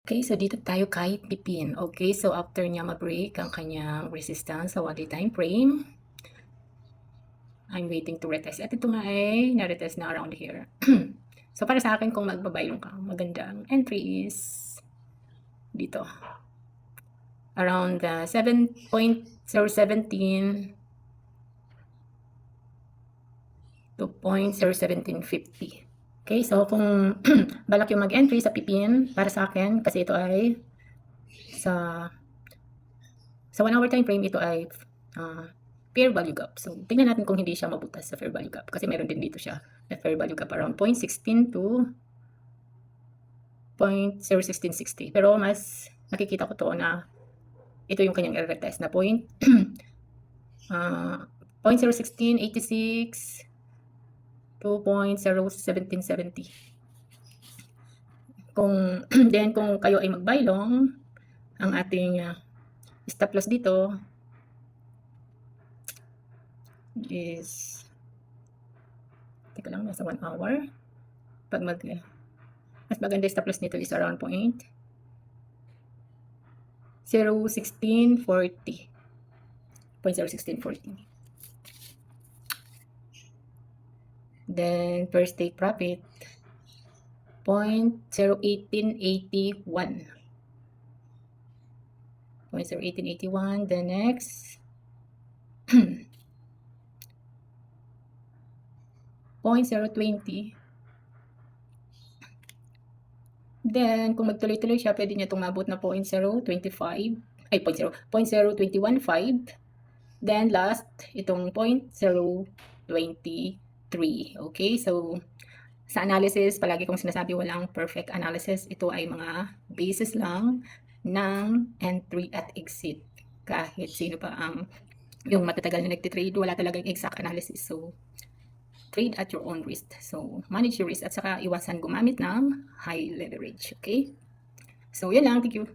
Okay, so dito tayo kay Pipin. Okay, so after niya ma-break ang kanyang resistance sa 1-day time frame, I'm waiting to retest. At ito nga ay na-retest na around here. So para sa akin, kung magbabayong ka, magandang entry is dito. Around 7.017 to 0.01750. Okay, so kung balak yung mag-entry sa Pipin, para sa akin, kasi ito ay sa 1 hour time frame, ito ay fair value gap. So, tingnan natin kung hindi siya mabutas sa fair value gap. Kasi meron din dito siya na fair value gap around 0.16 to 0.01660. Pero mas nakikita ko to na ito yung kanyang retest na 0.01686 to 0.01770. Kung then kung kayo ay mag-buy long, ang ating stop loss dito is, teka lang, nasa 1 hour. Pag mas maganda stop loss nito is around 0.01640. 0.01640. Then first take profit 0.01881. 0.01881. The next 0.020. Then kung magtuloy-tuloy siya, pwede niya itong mabot na 0.025. Ay, 0.021.5. Then last, itong 0.023. Okay, so sa analysis, palagi kong sinasabi walang perfect analysis. Ito ay mga basis lang ng entry at exit. Kahit sino pa ang yung matatagal na nagtitrade, wala talagang exact analysis. So, trade at your own risk. So, manage your risk at saka iwasan gumamit ng high leverage. Okay? So, yan lang. Thank you.